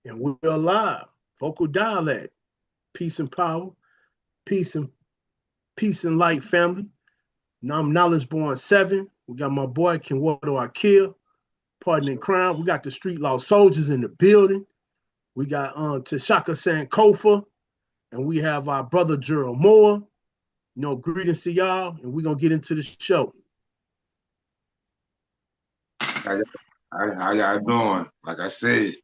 And we're alive. Vocal dialect. Peace and power. Peace and peace and light, family. Now I'm Knowledge Born 7. We got my boy Kenwato Akil, partner in crime. We got the street law soldiers in the building. We got Tashaka Sankofa, and we have our brother Gerald Moore. Greetings to y'all, and we're gonna get into the show. How y'all doing? Like I said,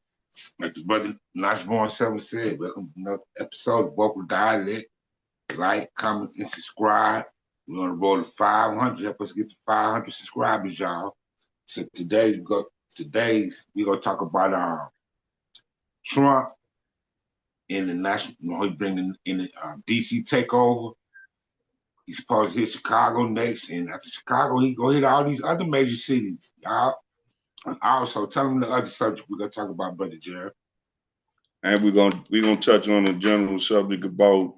like the brother Nashborn 7 said, welcome to another episode of Vocal Dialect. Like, comment, and subscribe. We're on the road to 500. Help us get to 500 subscribers, y'all. So we're gonna talk about Trump in the national. He's bringing in the DC takeover. He's supposed to hit Chicago next, and after Chicago, he go hit all these other major cities, y'all. And also, tell them the other subject we're gonna talk about, Brother Jared. And we're gonna touch on a general subject about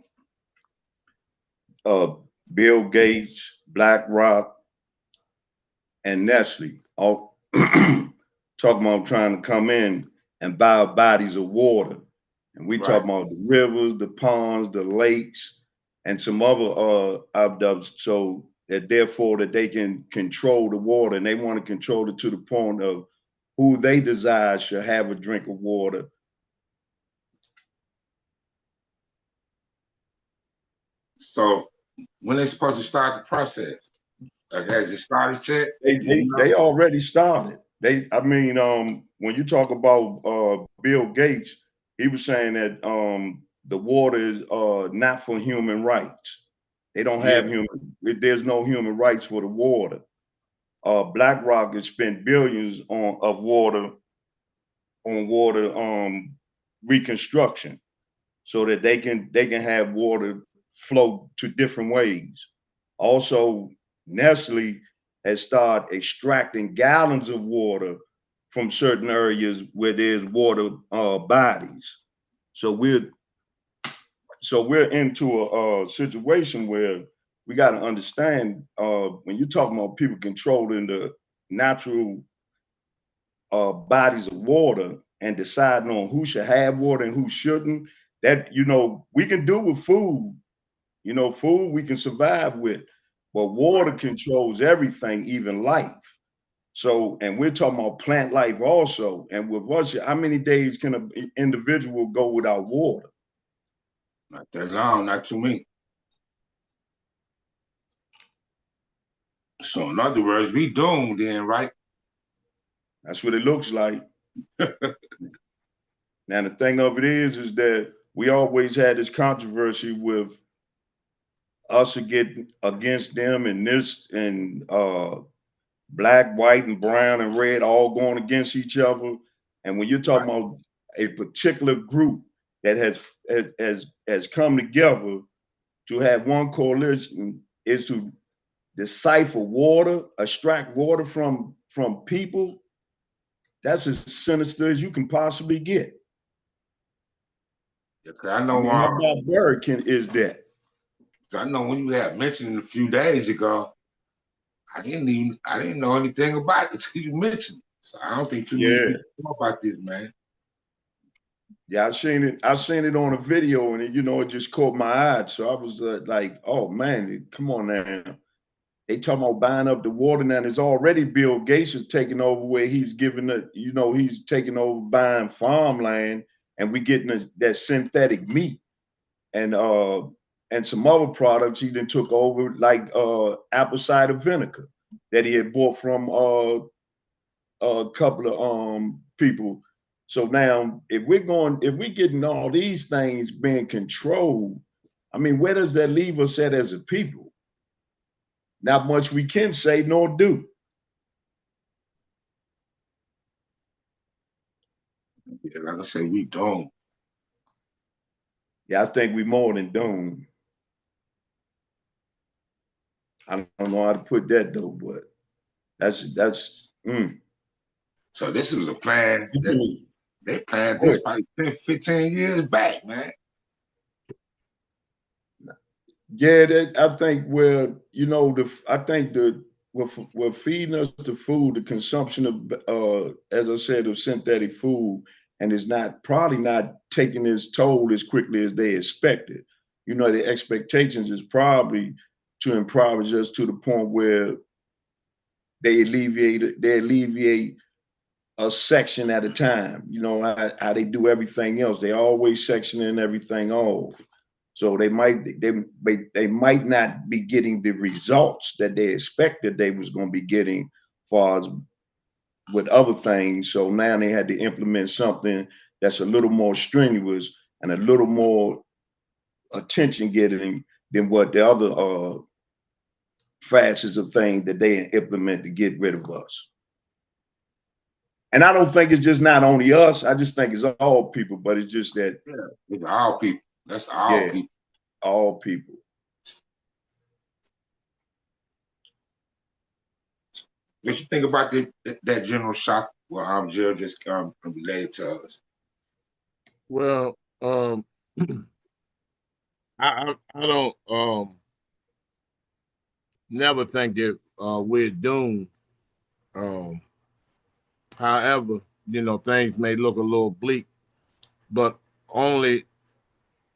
Bill Gates, BlackRock, and Nestle. All talking about trying to come in and buy bodies of water. And we talking about the rivers, the ponds, the lakes, and some other abducts, so that therefore that they can control the water, and they want to control it to the point of who they desire should have a drink of water. So when they supposed to start the process? Has it started yet? They already started. When you talk about Bill Gates, he was saying that the water is not for human rights. They don't have there's no human rights for the water. BlackRock has spent billions on water reconstruction, so that they can have water flow to different ways. Also, Nestle has started extracting gallons of water from certain areas where there's water bodies. So we're into a situation where we got to understand, when you're talking about people controlling the natural bodies of water and deciding on who should have water and who shouldn't, that, we can do with food. Food we can survive with, but water controls everything, even life. So, and we're talking about plant life also. And with us, how many days can an individual go without water? Not that long, not too many. So in other words, we doomed then, right? That's what it looks like. Now, the thing of it is that we always had this controversy with us against them, and this, and black, white, and brown, and red all going against each other. And when you're talking about a particular group that has come together to have one coalition, is to decipher water, extract water from people, that's as sinister as you can possibly get. Yeah, I know how barbaric is that? I know when you had mentioned a few days ago, I didn't know anything about it until you mentioned it. So I don't think too many people know about this, man. Yeah, I seen it on a video, and it just caught my eye. So I was like, oh man, come on now. They talking about buying up the water now. There's already Bill Gates is taking over, where he's giving he's taking over buying farmland, and we getting that synthetic meat and some other products he then took over, like apple cider vinegar that he had bought from a couple of people. So now, if we're getting all these things being controlled, I mean, where does that leave us at as a people? Not much we can say nor do. Yeah, like I say, we doomed. Yeah, I think we more than doomed. I don't know how to put that though, but that's. So this was a plan. They planned this probably 10, 15 years back, man. Yeah, I think we're feeding us the food, the consumption of, as I said, of synthetic food, and it's not probably not taking its toll as quickly as they expected. You know, the expectations is probably to impoverish us to the point where they alleviate a section at a time. You know how they do everything else. They always sectioning everything off. So they might not be getting the results that they expected they was going to be getting, as far as with other things. So now they had to implement something that's a little more strenuous and a little more attention getting than what the other facets of things that they implement to get rid of us. And I don't think it's just not only us. I just think it's all people, but it's just that. Yeah, it's all people. That's all people. All people. What you think about that general shock what Jill just relayed to us? Well, I don't never think that we're doomed. However, you know, things may look a little bleak, but only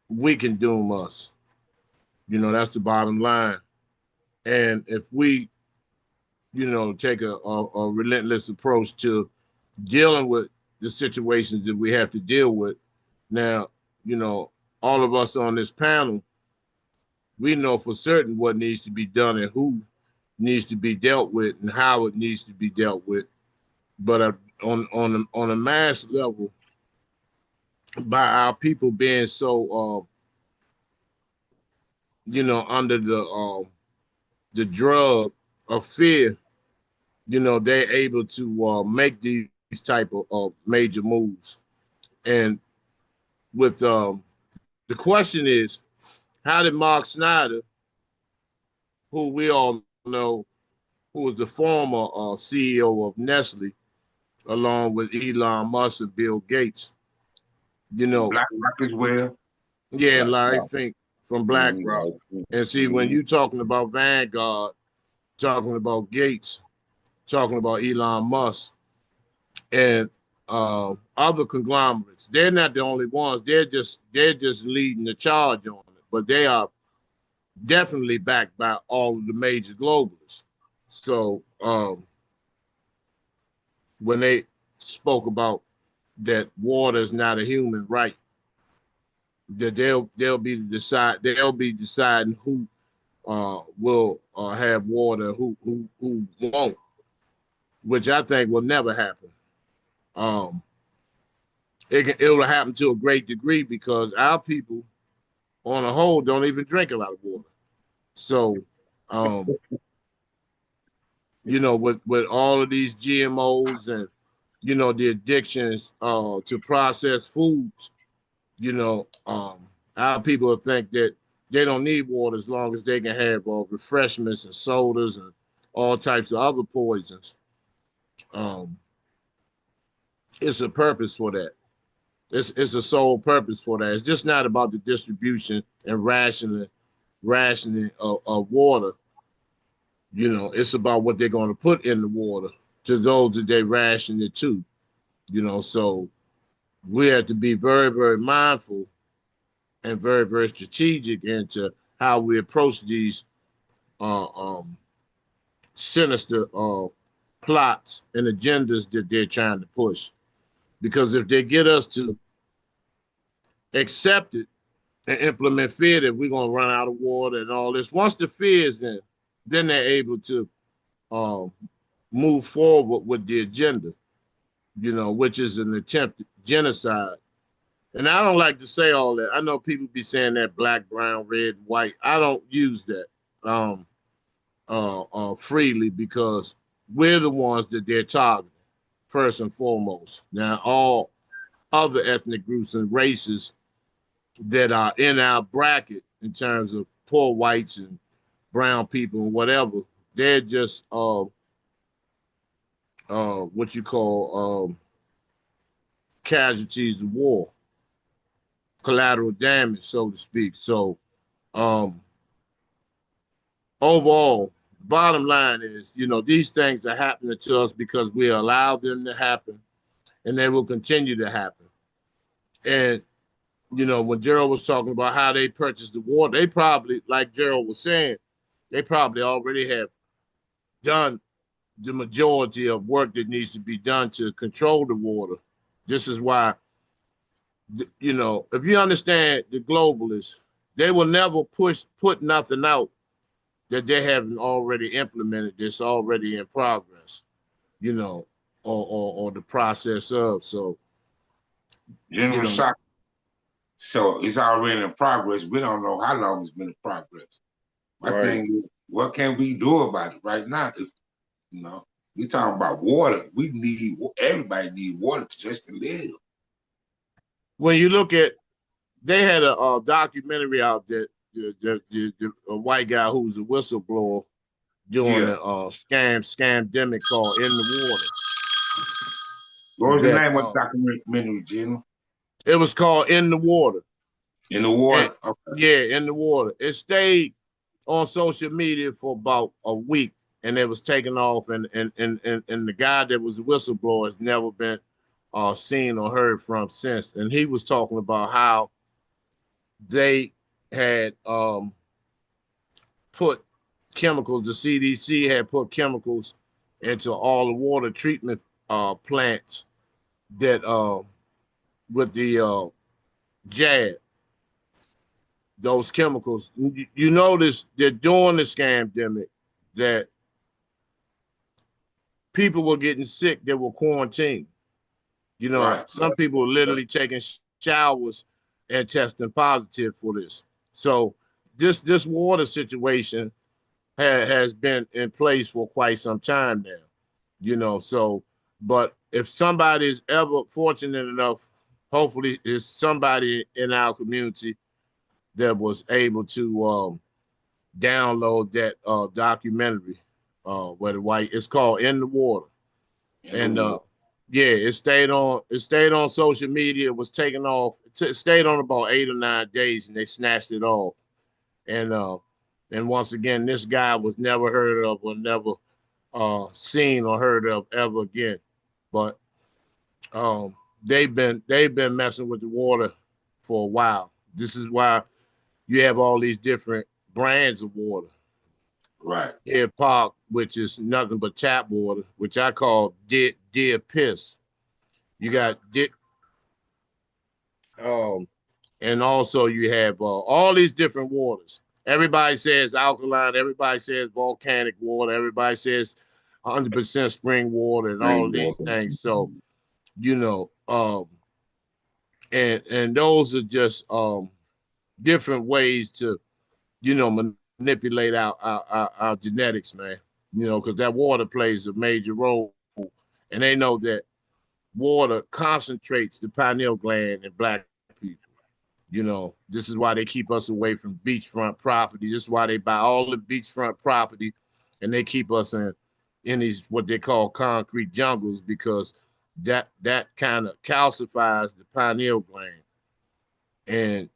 we can doom us. You know, that's the bottom line. And if we, you know, take a relentless approach to dealing with the situations that we have to deal with, now, you know, all of us on this panel, we know for certain what needs to be done and who needs to be dealt with and how it needs to be dealt with. But on a mass level, by our people being so, you know, under the drug of fear, you know, they're able to make these type of major moves. And with the question is, how did Mark Snyder, who we all know, who was the former CEO of Nestle, along with Elon Musk and Bill Gates, you know, BlackRock as well. yeah, and Larry Fink from BlackRock. And see, when you talking about Vanguard, talking about Gates, talking about Elon Musk, and other conglomerates, they're not the only ones. They're just leading the charge on it, but they are definitely backed by all of the major globalists. So when they spoke about that water is not a human right, that they'll be deciding who will have water, who won't, which I think will never happen. It'll happen to a great degree because our people, on a whole, don't even drink a lot of water. So, you know, with all of these GMOs and, you know, the addictions to processed foods, you know, our people think that they don't need water as long as they can have refreshments and sodas and all types of other poisons. It's a purpose for that. It's a sole purpose for that. It's just not about the distribution and rationing of water. You know, it's about what they're going to put in the water to those that they ration it to. You know, so we have to be very, very mindful and very, very strategic into how we approach these sinister plots and agendas that they're trying to push. Because if they get us to accept it and implement fear that we're going to run out of water and all this, once the fear is in, then they're able to move forward with the agenda, you know, which is an attempt at genocide. And I don't like to say all that. I know people be saying that black, brown, red, and white. I don't use that freely because we're the ones that they're targeting first and foremost. Now, all other ethnic groups and races that are in our bracket in terms of poor whites and brown people and whatever, they're just what you call casualties of war, collateral damage, so to speak. So overall, bottom line is, you know, these things are happening to us because we allow them to happen, and they will continue to happen. And you know, when Gerald was talking about how they purchased the water, they probably, like Gerald was saying, they probably already have done the majority of work that needs to be done to control the water. This is why, you know, if you understand the globalists, they will never put nothing out that they haven't already implemented, that's already in progress, you know, or the process of. So, you General know, shock. So it's already in progress. We don't know how long it's been in progress. My Right. thing is, what can we do about it right now? If you know, we talking about water. We need everybody need water just to live. when you look at, they had a documentary out that a white guy who's a whistleblower doing Yeah. a scamdemic called In the Water. What was the That name of the documentary, General? it was called In the Water. In the And water? Okay. yeah, In the Water. It stayed on social media for about a week, and it was taken off. And the guy that was a whistleblower has never been seen or heard from since. And he was talking about how they had put chemicals. The CDC had put chemicals into all the water treatment plants that with the jab, those chemicals. You notice that during the scamdemic that people were getting sick that were quarantined. You know, Right. some people were literally taking showers and testing positive for this. So this water situation has been in place for quite some time now. You know, so but if somebody is ever fortunate enough, hopefully it's somebody in our community that was able to download that documentary where the white, it's called In the Water. In the And water. yeah, it stayed on social media. It was taken off. It stayed on about 8 or 9 days, and they snatched it off. And once again, this guy was never heard of or never seen or heard of ever again. But um, they've been messing with the water for a while. This is why you have all these different brands of water. Right. Deer Park, which is nothing but tap water, which I call deer piss. You got um, and also you have all these different waters. Everybody says alkaline. Everybody says volcanic water. Everybody says 100% spring water and all of these Rainwater. things. So you know, and those are just different ways to manipulate our genetics, man. You know, because that water plays a major role, and they know that water concentrates the pineal gland in black people. You know, this is why they keep us away from beachfront property. This is why they buy all the beachfront property, and they keep us in these what they call concrete jungles because that kind of calcifies the pineal gland. And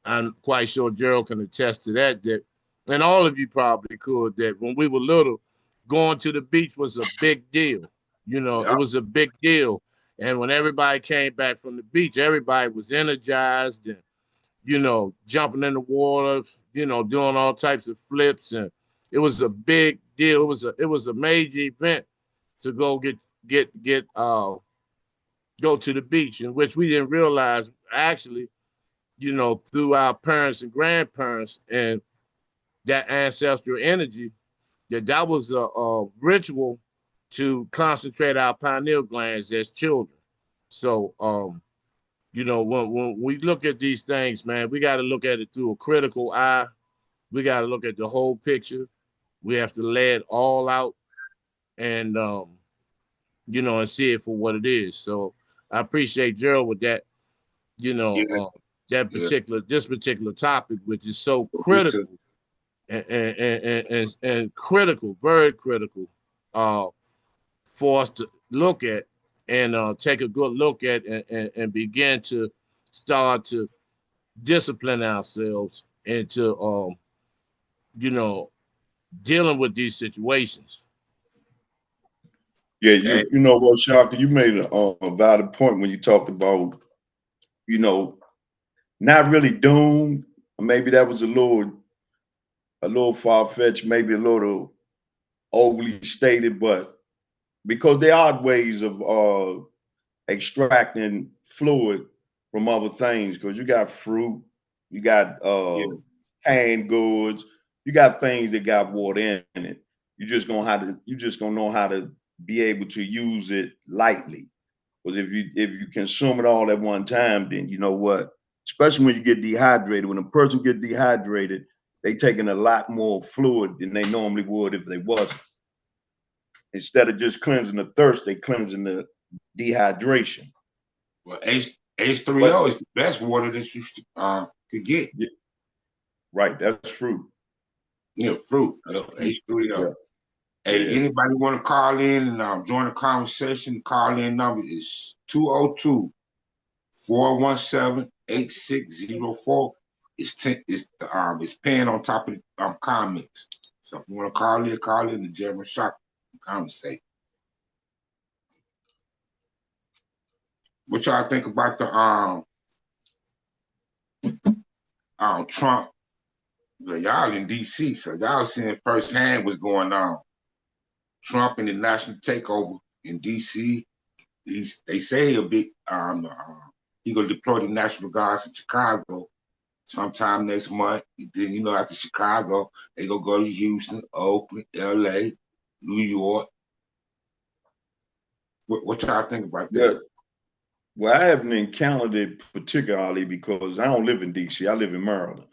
I'm quite sure Gerald can attest to that. And all of you probably could. That when we were little, going to the beach was a big deal. You know, it Yeah. was a big deal. And when everybody came back from the beach, everybody was energized and jumping in the water, doing all types of flips, and it was a big deal. It was a major event to go go to the beach, in which we didn't realize actually, through our parents and grandparents and that ancestral energy, that was a ritual to concentrate our pineal glands as children. So, when we look at these things, man, we got to look at it through a critical eye. We got to look at the whole picture. We have to lay it all out and, and see it for what it is. So I appreciate Gerald with that, you know, Yeah. uh, Yeah. this particular topic, which is so Me too. critical and critical, very critical, uh, for us to look at and take a good look at and begin to start to discipline ourselves into you know dealing with these situations. Yeah, Hey, you know what, Shaka, you made a valid point when you talked about you know, not really doomed. Maybe that was a little far-fetched, maybe a little overly stated, but because there are ways of extracting fluid from other things, because you got fruit, you got Yeah. canned goods, you got things that got water in it. You just gonna know how to be able to use it lightly. Because if you consume it all at one time, then you know what? Especially when you get dehydrated. When a person get dehydrated, they taking a lot more fluid than they normally would if they wasn't. Instead of just cleansing the thirst, they cleansing the dehydration. Well, But H3O is the best water that you could get. yeah, right, that's fruit. Yeah, fruit. That's Yep, fruit. H3O. Yeah, Hey, yeah. anybody want to call in and join the conversation? Call in number is 202-417-8604. It's pinned on top of the comments. So if you want to call in the German Shock conversation. What y'all think about the Trump? Well, y'all in DC, so y'all seeing firsthand what's going on. Trump and the national takeover in DC. They say he'll be he gonna deploy the National Guards in Chicago sometime next month. Then after Chicago, they gonna go to Houston, Oakland, LA, New York. What y'all think about that? Well, I haven't encountered it particularly because I don't live in DC. I live in Maryland.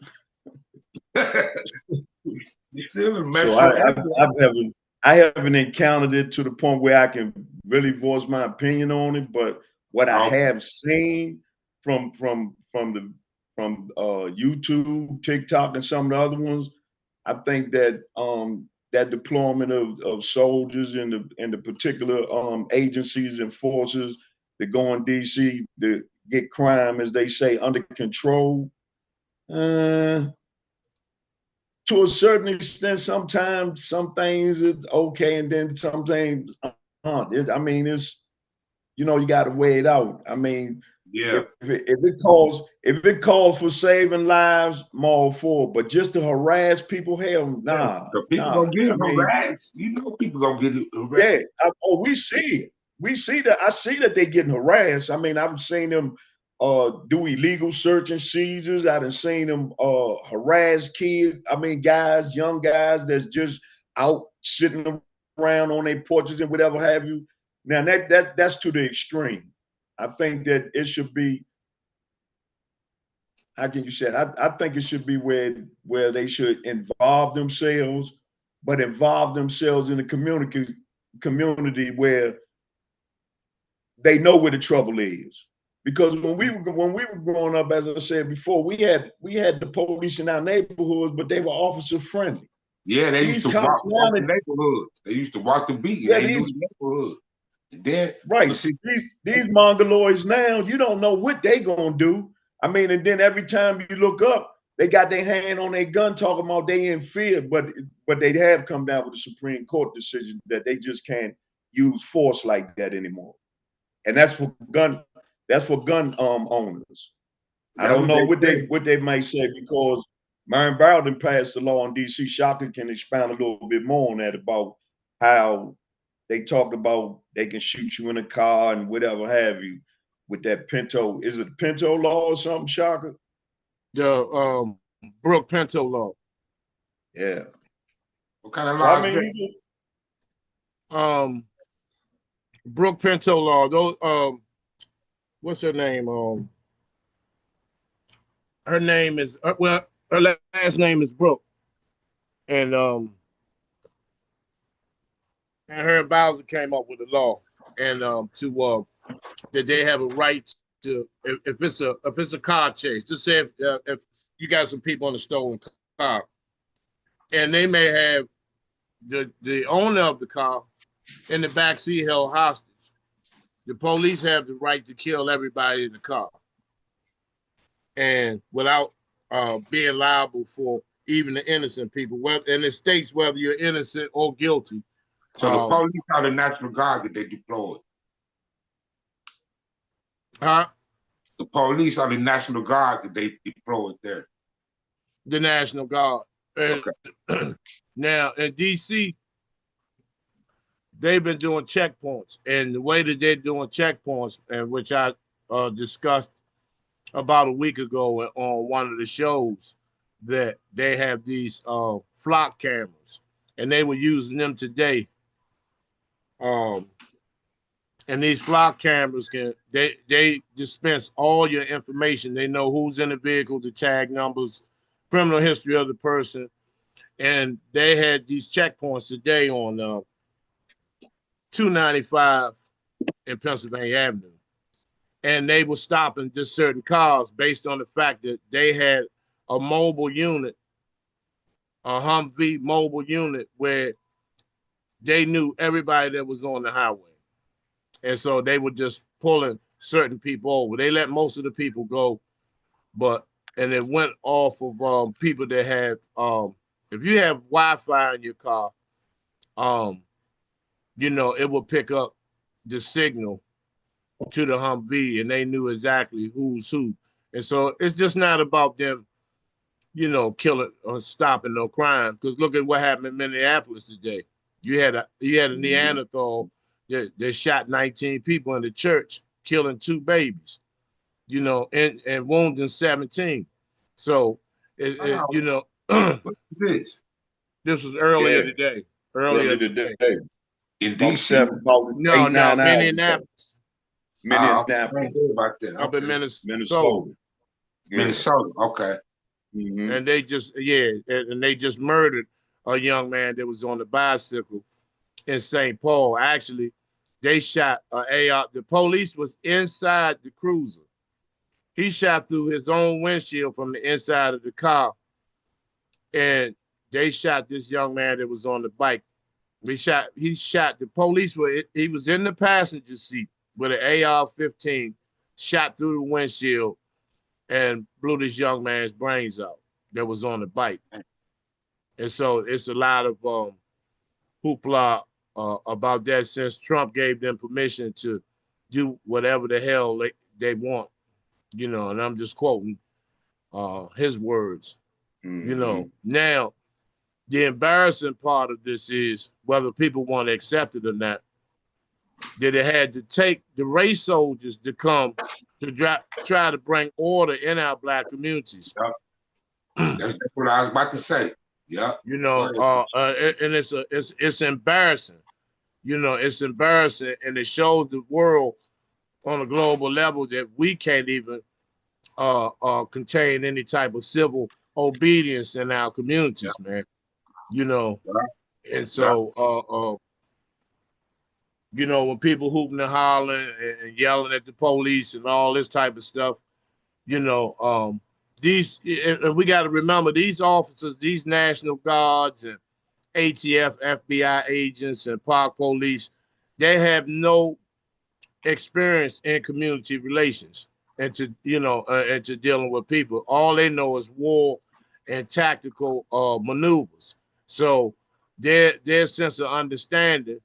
You still in So metro area. I haven't encountered it to the point where I can really voice my opinion on it. But what I Okay. have seen from YouTube, TikTok, and some of the other ones, I think that that deployment of soldiers in the particular agencies and forces that go in DC to get crime, as they say, under control. To a certain extent, sometimes some things it's okay, and then some things aren't. I mean, it's you got to weigh it out. I mean, Yeah. if it calls for saving lives, I'm all for it. But just to harass people, hell, nah, So people nah. gonna get I mean, harassed. People gonna get harassed. yeah. We see it. We see that. I see that they're getting harassed. I mean, I've seen them do illegal search and seizures. I done seen them harass kids. I mean, guys, young guys that's just out sitting around on their porches and whatever have you. Now that's to the extreme. I think that it should be. How can you say it? I think it should be where they should involve themselves, but involve themselves in the community where they know where the trouble is. Because when we were growing up, as I said before, we had the police in our neighborhoods, but they were officer friendly. Yeah, they used These to cops walk now, the neighborhood. They used to walk the beat, and yeah, they knew the neighborhood. And then, right. but see, These mongoloids now, you don't know what they gonna do. I mean, and then every time you look up, they got their hand on their gun talking about they in fear, but they have come down with a Supreme Court decision that they just can't use force like that anymore. And that's for gun owners. I that's don't what know they say. what they might say because Myron Bowden passed the law in DC. Shaka can expound a little bit more on that about how they talked about they can shoot you in a car and whatever have you with that Pinto. Is it Pinto law or something, Shaka? The Brooke Pinto law. Yeah. What kind of So I laws? mean, Brooke Pinto law. Those what's her name? Her name is her last name is Brooke, and her and Bowser came up with a law, and to that they have a right to if it's a car chase. Just say if you got some people in a stolen car, and they may have the owner of the car in the backseat held hostage. The police have the right to kill everybody in the car, and without being liable for even the innocent people. And it states whether you're innocent or guilty. So the police are the National Guard that they deployed. Huh? The the police or the National Guard that they deployed there? The National Guard. And Okay. now in DC, they've been doing checkpoints, and the way that they're doing checkpoints, and which I discussed about a week ago on one of the shows, that they have these flock cameras, and they were using them today. And these flock cameras they dispense all your information. They know who's in the vehicle, the tag numbers, criminal history of the person, and they had these checkpoints today on 295 in Pennsylvania Avenue. And they were stopping just certain cars based on the fact that they had a mobile unit, a Humvee mobile unit, where they knew everybody that was on the highway. And so they were just pulling certain people over. They let most of the people go, and it went off of people that had, if you have Wi-Fi in your car, it will pick up the signal to the Humvee, and they knew exactly who's who. And so it's just not about them, killing or stopping no crime. Because look at what happened in Minneapolis today. You had a Neanderthal that shot 19 people in the church, killing 2 babies, and wounding 17. So, What is this? this was earlier today. Earlier today. In About DC? about No, 8-9 hours ago. Minneapolis. Minneapolis. About that. Up in Okay. Minnesota. Yeah. Minnesota. Okay. Mhm. And they just, and they just murdered a young man that was on the bicycle in St. Paul. Actually, they shot an AR. The police was inside the cruiser. He shot through his own windshield from the inside of the car, and they shot this young man that was on the bike. He shot. The police he was in the passenger seat with an AR-15, shot through the windshield, and blew this young man's brains out that was on the bike. And so it's a lot of hoopla about that, since Trump gave them permission to do whatever the hell they want, and I'm just quoting his words. Mhm. Now the embarrassing part of this is, whether people want to accept it or not, that it had to take the race soldiers to come to try to bring order in our Black communities. Yep. That's what I was about to say. Yep. And it's embarrassing. It's embarrassing, and it shows the world on a global level that we can't even contain any type of civil obedience in our communities, man. And so when people hooping and hollering and yelling at the police and all this type of stuff, these, and we got to remember, these officers, these National Guards and ATF, FBI agents and park police, they have no experience in community relations and to dealing with people. All they know is war and tactical maneuvers. So their sense of understanding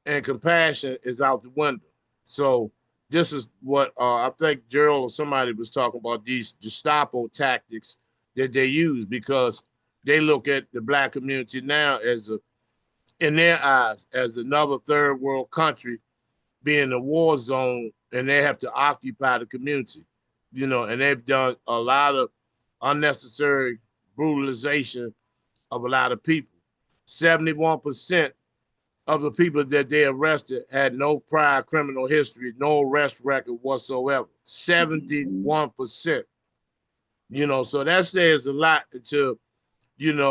and compassion is out the window. So this is what I think Gerald or somebody was talking about, these Gestapo tactics that they use, because they look at the Black community now in their eyes, as another third world country being a war zone, and they have to occupy the community, and they've done a lot of unnecessary brutalization of a lot of people. 71% of the people that they arrested had no prior criminal history, no arrest record whatsoever. 71%. So that says a lot to, the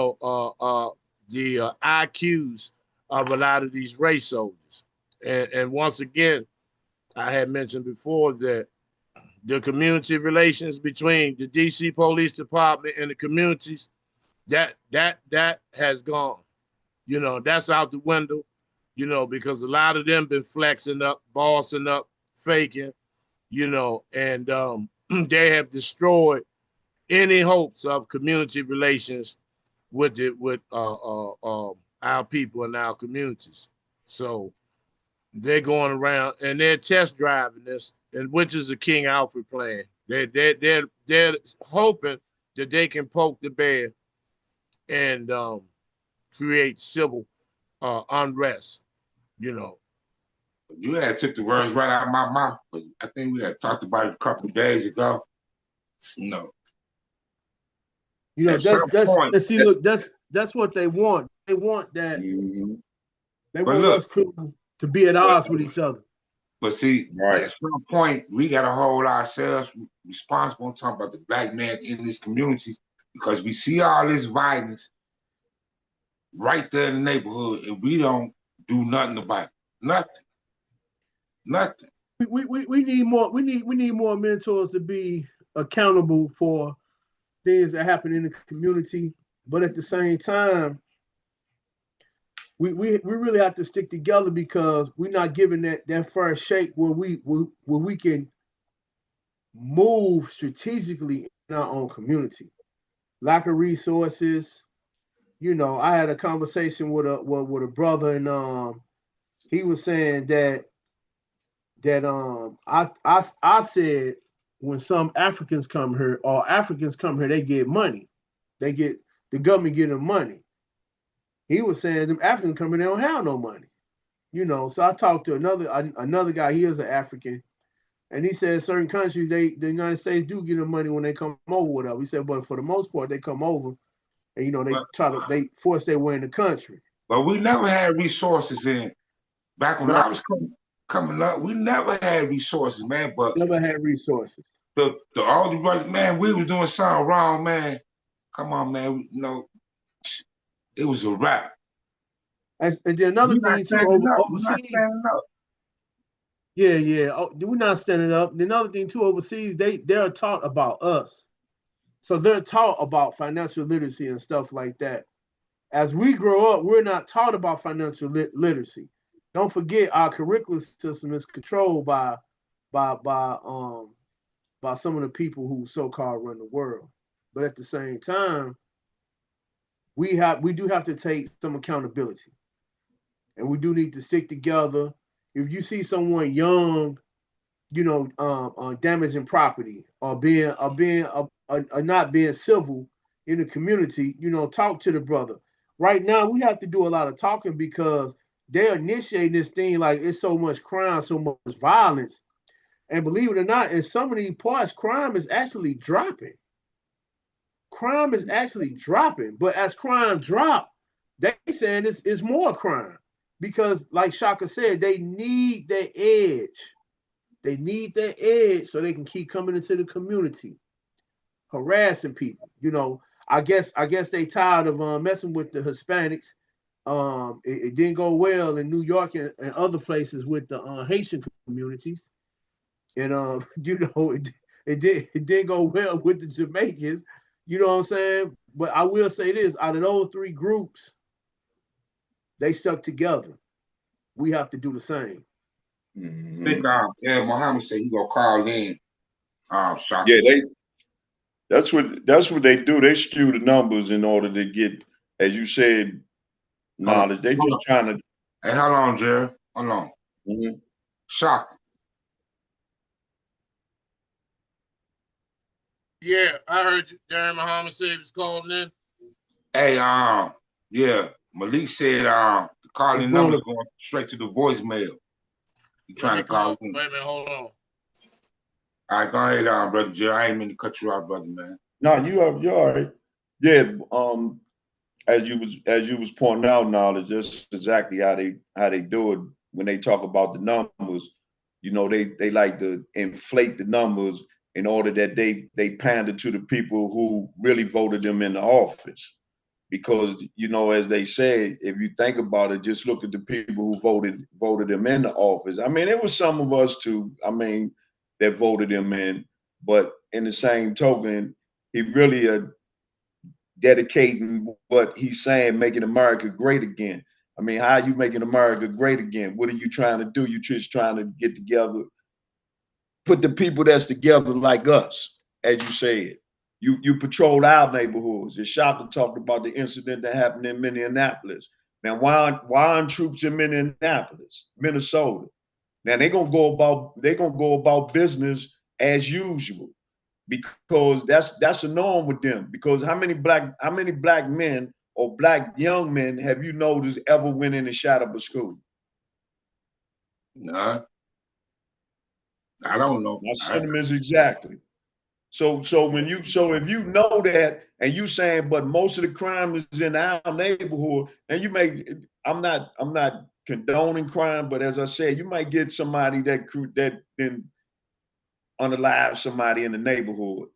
IQs of a lot of these race soldiers. And once again, I had mentioned before that the community relations between the DC Police Department and the communities, that has gone. That's out the window, because a lot of them been flexing up, bossing up, faking, and they have destroyed any hopes of community relations with our people and our communities. So they're going around and they're test driving this and which is the King Alfred plan. They're hoping that they can poke the bear and create civil unrest. You know, You had took the words right out of my mouth, but I think we had talked about it a couple of days ago. No, at some point. and see, look, that's what they want. They want that. They But want look, us to be at odds with each other. But see, right. at some point, we got to hold ourselves responsible and talk about the black man in these communities, because we see all this violence right there in the neighborhood, and we don't do nothing about it. Nothing. We need more. We need more mentors to be accountable for things that happen in the community. But at the same time, we really have to stick together, because we're not giving that first shake where we can move strategically in our own community. Lack of resources. You know, I had a conversation with a brother, and he was saying that I said, when some Africans come here, or Africans come here, they get money. They get, the government get them money. He was saying them Africans come here, they don't have no money. You know, so I talked to another guy. He is an African, and he said certain countries, the United States do get them money when they come over, whatever. He said, but for the most part, they come over, and they force their way in the country. But we never had resources in. Back when I was coming up, we never had resources, man. But never had resources. The older brothers, man, we was doing something wrong, man. Come on, man. You know, it was a wrap. And then another thing too, overseas. Yeah. Oh, we're not standing up. Another thing too, overseas, they're taught about us. So they're taught about financial literacy and stuff like that. As we grow up, we're not taught about financial literacy. Don't forget, our curriculum system is controlled by some of the people who so-called run the world. But at the same time, we do have to take some accountability, and we do need to stick together. If you see someone young, you know, damaging property, or not being civil in the community, you know, talk to the brother. Right now, we have to do a lot of talking, because they're initiating this thing like it's so much crime, so much violence. And believe it or not, in some of these parts, crime is actually dropping. Crime is actually dropping. But as crime drop, they saying it's more crime. Because like Shaka said, they need that edge. They need that edge so they can keep coming into the community, harassing people. You know, I guess they tired of messing with the Hispanics. It didn't go well in New York and other places with the Haitian communities, and you know, it didn't go well with the Jamaicans. You know what I'm saying? But I will say this: out of those three groups, they stuck together. We have to do the same. I think Muhammad said he gonna call in. Yeah, that's what they do. They skew the numbers in order to get, as you said, knowledge. They just trying to. Hey, hold on, Jerry. Hold on. Shock. Yeah, I heard you. Darren Muhammad said he was calling in. Hey, yeah, Malik said the calling number is going straight to the voicemail. You trying to call in? Wait a minute, hold on. All right, go ahead, brother Jerry. I ain't mean to cut you off, brother, man. No, you're all right. Yeah, as you was pointing out, knowledge. That's exactly how they do it when they talk about the numbers. You know, they like to inflate the numbers in order that they pander to the people who really voted them in the office. Because, you know, as they say, if you think about it, just look at the people who voted them in the office. I mean, it was some of us too, that voted him in, but in the same token, he really dedicating what he's saying, making America great again. I mean, how are you making America great again? What are you trying to do? You're just trying to get together, put the people that's together like us, as you said. You patrolled our neighborhoods. Shaka talked about the incident that happened in Minneapolis. Now, why aren't troops in Minneapolis, Minnesota? Now they're gonna go about business as usual, because that's a norm with them. Because how many black men or black young men have you noticed ever went in and shot up a school? Nah, I don't know. My sentiments exactly. So if you know that and you saying, but most of the crime is in our neighborhood, and I'm not condoning crime, but as I said, you might get somebody that then unalive somebody in the neighborhood.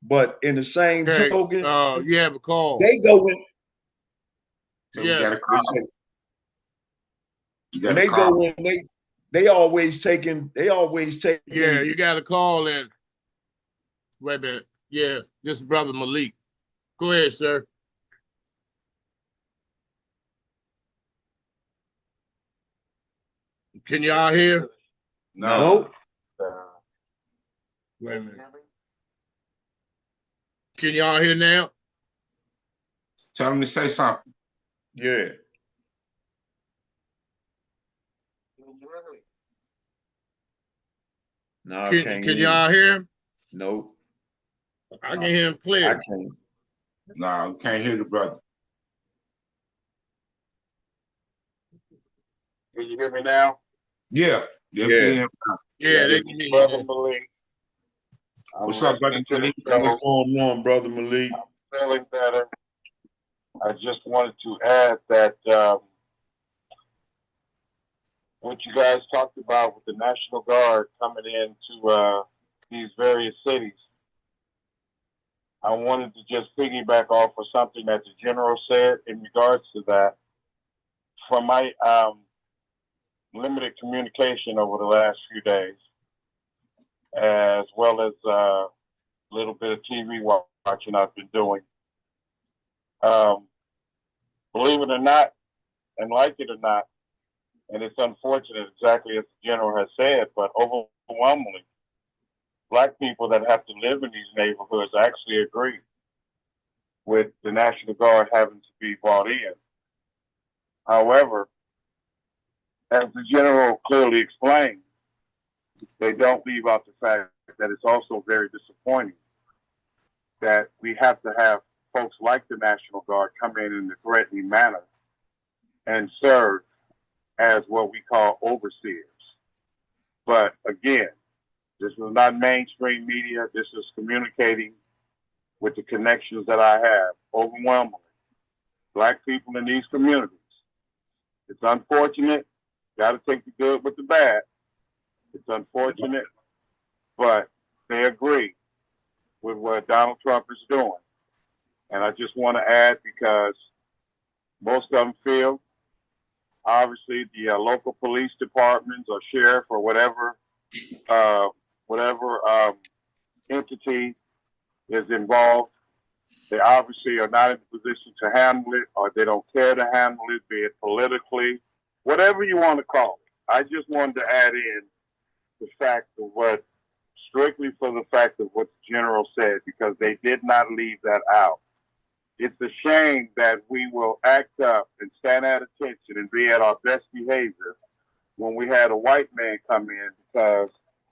But in the same token, you have a call. they go in. So yeah, got a call. And they go in. They always taking. Yeah, you got a call in. Wait a minute. Yeah, this is Brother Malik. Go ahead, sir. Can y'all hear? No. Wait a minute. Can y'all hear now? Tell him to say something. Yeah. No, can y'all hear him? Nope. I can hear him clear. I can't. No, can't hear the brother. Can you hear me now? Yeah. Yeah, they can hear you. Brother Malik. What's up, brother Malik? What's going on, Brother Malik? I'm feeling better. I just wanted to add that what you guys talked about with the National Guard coming into these various cities, I wanted to just piggyback off of something that the general said in regards to that. From my limited communication over the last few days, as well as a little bit of TV watching I've been doing. Believe it or not, and like it or not, and it's unfortunate, exactly as the general has said, but overwhelmingly, Black people that have to live in these neighborhoods actually agree with the National Guard having to be brought in. However, as the general clearly explained, they don't leave out the fact that it's also very disappointing that we have to have folks like the National Guard come in a threatening manner and serve as what we call overseers. But again, this was not mainstream media. This is communicating with the connections that I have. Overwhelmingly, Black people in these communities. It's unfortunate. Got to take the good with the bad. It's unfortunate, but they agree with what Donald Trump is doing. And I just want to add, because most of them feel, obviously, the local police departments or sheriff or whatever entity is involved, they obviously are not in a position to handle it, or they don't care to handle it, be it politically, whatever you want to call it. I just wanted to add in the fact of what, strictly for the fact of what the general said, because they did not leave that out. It's a shame that we will act up and stand at attention and be at our best behavior when we had a white man come in, because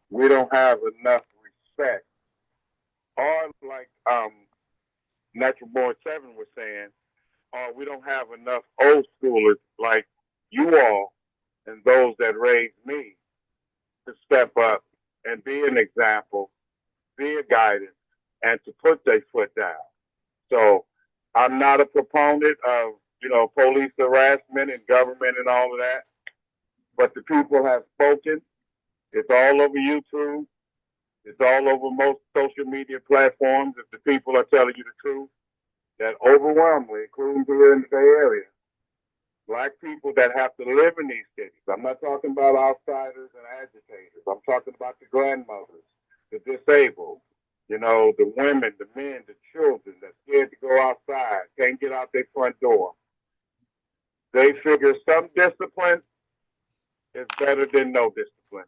we don't have enough respect. Or like Natural Born 7 was saying, or we don't have enough old schoolers like you all and those that raised me to step up and be an example, be a guidance, and to put their foot down. So I'm not a proponent of, police harassment and government and all of that, but the people have spoken. It's all over YouTube. It's all over most social media platforms. If the people are telling you the truth, that overwhelmingly, including here in the Bay Area, Black people that have to live in these cities. I'm not talking about outsiders and agitators. I'm talking about the grandmothers, the disabled, the women, the men, the children that's scared to go outside, can't get out their front door. They figure some discipline is better than no discipline.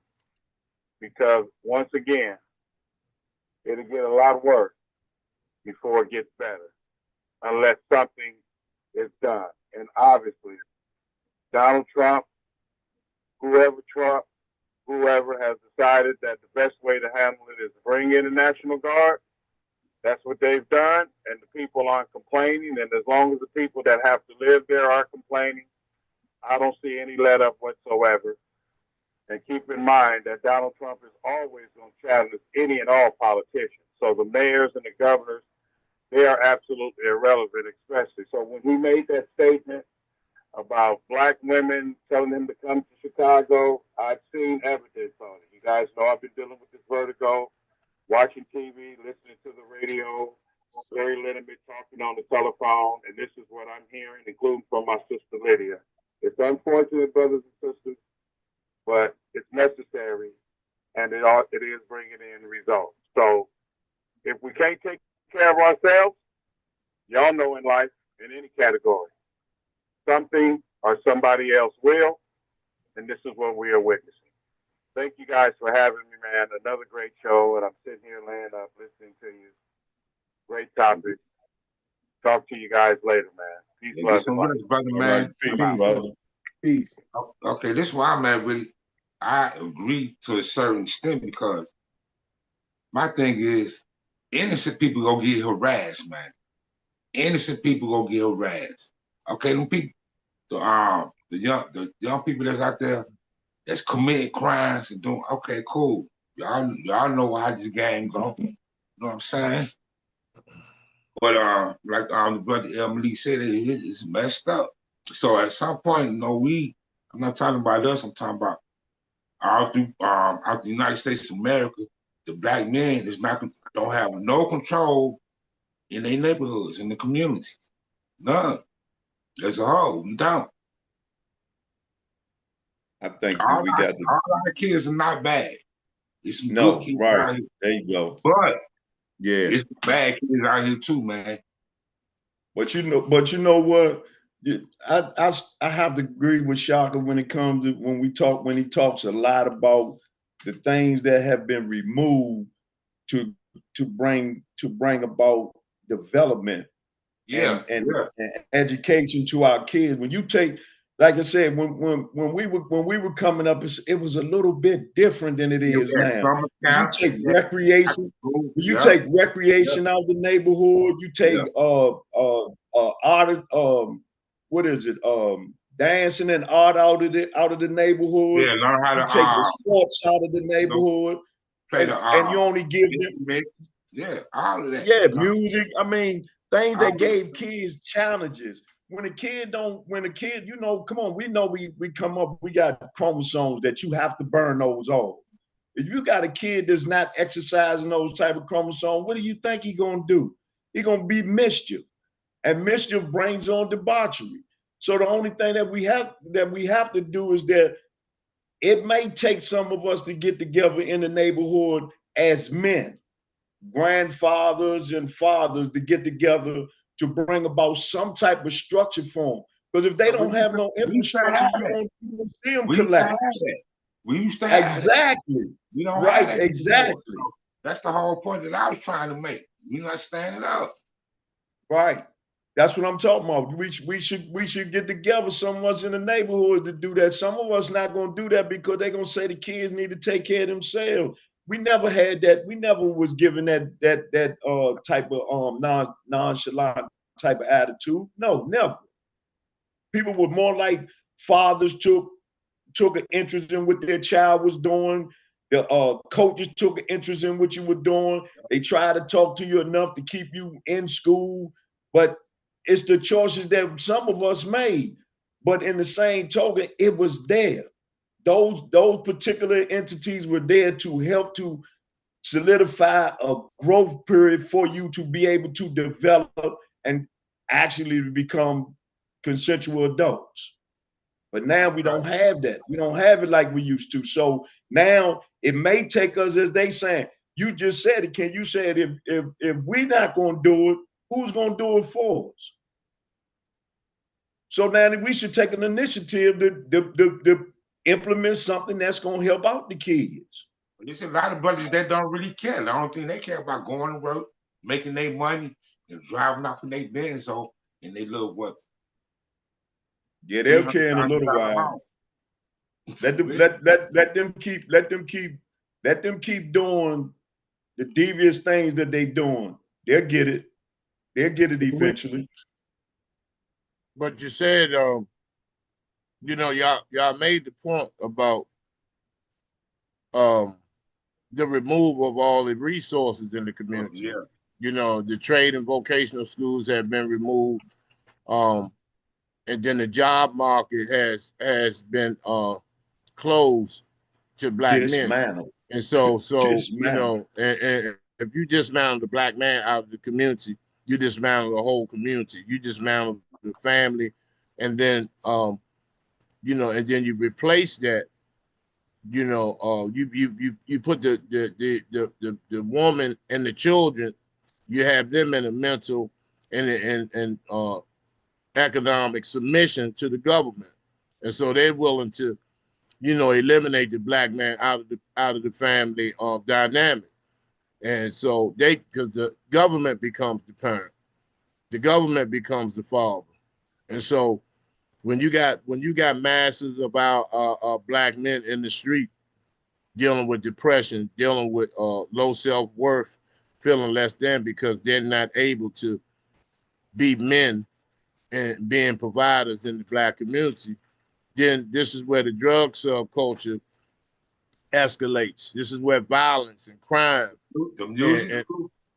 Because once again, it'll get a lot worse before it gets better, unless something is done. And obviously, Donald Trump, whoever whoever has decided that the best way to handle it is to bring in the National Guard. That's what they've done, and the people aren't complaining. And as long as the people that have to live there are complaining, I don't see any let up whatsoever. And keep in mind that Donald Trump is always going to challenge any and all politicians. So the mayors and the governors, they are absolutely irrelevant, especially. So when he made that statement about black women telling him to come to Chicago, I've seen evidence on it. You guys know I've been dealing with this vertigo, watching TV, listening to the radio, very limited talking on the telephone, and this is what I'm hearing, including from my sister Lydia. It's unfortunate, brothers and sisters, but it's necessary, and it is bringing in results. So if we can't take care of ourselves, y'all know in life, in any category, something or somebody else will, and this is what we are witnessing. Thank you guys for having me, man. Another great show, and I'm sitting here laying up listening to you. Great topic. Talk to you guys later, man. Peace, Yeah, love, get some rest, brother, man. Right. Peace, brother. Peace. Okay, this is why I'm at with it. I agree to a certain extent because my thing is innocent people gonna get harassed, man. Innocent people gonna get harassed. Okay, them people, the young people that's out there that's committing crimes and doing okay, cool. Y'all know how this game go. You know what I'm saying? But like the brother El Malik said, it's messed up. So at some point, I'm not talking about us, I'm talking about out the United States of America, the black men don't have no control in their neighborhoods, in the communities. None. As a whole, we don't. I think All we got our kids are not bad. It's some no good kids right. out here. There you go. But yeah, it's bad kids out here too, man. But you know what? I have to agree with Shaka when it comes to when he talks a lot about the things that have been removed to bring about development and education to our kids. When you take, like I said, when we were coming up, it was a little bit different than it is now. You take recreation, take recreation out of the neighborhood. You take art, what is it? Dancing and art out of the neighborhood. Yeah, learn how to take the sports out of the neighborhood, and you only give them all of that. Yeah, music. I mean, things that gave kids challenges. When a kid, come on, we know we come up, we got chromosomes that you have to burn those off. If you got a kid that's not exercising those type of chromosomes, what do you think he's gonna do? He's gonna be mischief, and mischief brings on debauchery. So the only thing that we have to do is that it may take some of us to get together in the neighborhood as men, grandfathers and fathers, to get together to bring about some type of structure for them. Because if they don't have no infrastructure, you won't see them collapse. We used to have exactly. We don't right, have that exactly. So that's the whole point that I was trying to make. We're not standing up. Right. That's what I'm talking about. We should get together, some of us in the neighborhood, to do that. Some of us not going to do that because they're going to say the kids need to take care of themselves. We never had that. We never was given that type of nonchalant type of attitude. No, never. People were more like fathers took an interest in what their child was doing. The coaches took an interest in what you were doing. They tried to talk to you enough to keep you in school, but it's the choices that some of us made. But in the same token, it was there. Those particular entities were there to help to solidify a growth period for you to be able to develop and actually become consensual adults. But now we don't have that. We don't have it like we used to. So now it may take us, as they saying, you just said it, Ken. You said if we're not going to do it, who's going to do it for us? So now we should take an initiative to implement something that's going to help out the kids. There's a lot of brothers that don't really care. The only thing they care about going to work, making their money, and driving off in their Benz and they little what? Yeah, they'll care in a little while. Let them keep doing the devious things that they doing. They'll get it. They'll get it eventually. But you said, you know, y'all made the point about um the removal of all the resources in the community. Yeah. You know, the trade and vocational schools have been removed. Um, and then the job market has been closed to black men. Dismantle. And so you Dismantle. know, and if you dismantle the black man out of the community, you dismantle the whole community. You dismantle the family, and then you know, and then you replace that. You know, you put the woman and the children. You have them in a mental and economic submission to the government, and so they're willing to, you know, eliminate the black man out of the family dynamic. And so because the government becomes the parent, the government becomes the father. And so when you got masses of our black men in the street dealing with depression, dealing with low self-worth, feeling less than because they're not able to be men and being providers in the black community, then this is where the drug subculture escalates. This is where violence and crime The music, and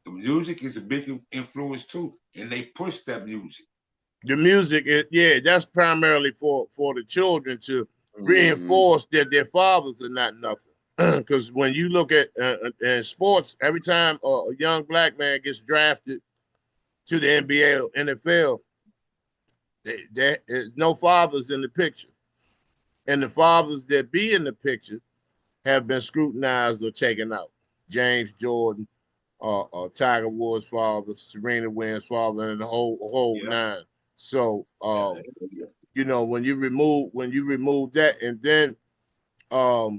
the music is a big influence too, and they push that music. the music is, yeah, that's primarily for the children to Mm-hmm. reinforce that their fathers are not nothing. Because when you look at sports, every time a young black man gets drafted to the NBA or NFL, there is no fathers in the picture. And the fathers that be in the picture have been scrutinized or taken out. James Jordan, Tiger Woods' father, Serena Williams' father, and the whole nine. So you know, when you remove that, and then our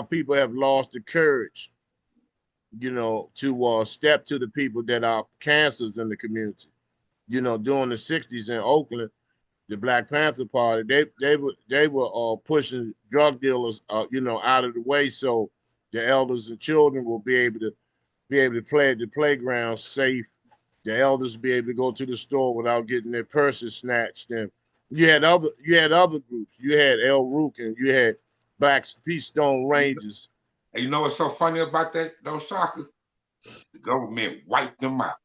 people have lost the courage, you know, to step to the people that are cancers in the community. You know, during the '60s in Oakland, the Black Panther Party, they were pushing drug dealers, you know, out of the way so the elders and children will be able to play at the playground safe. The elders be able to go to the store without getting their purses snatched. And you had other groups. You had El Rook and you had Black Peace Stone Rangers. And you know what's so funny about that, those shockers? The government wiped them out.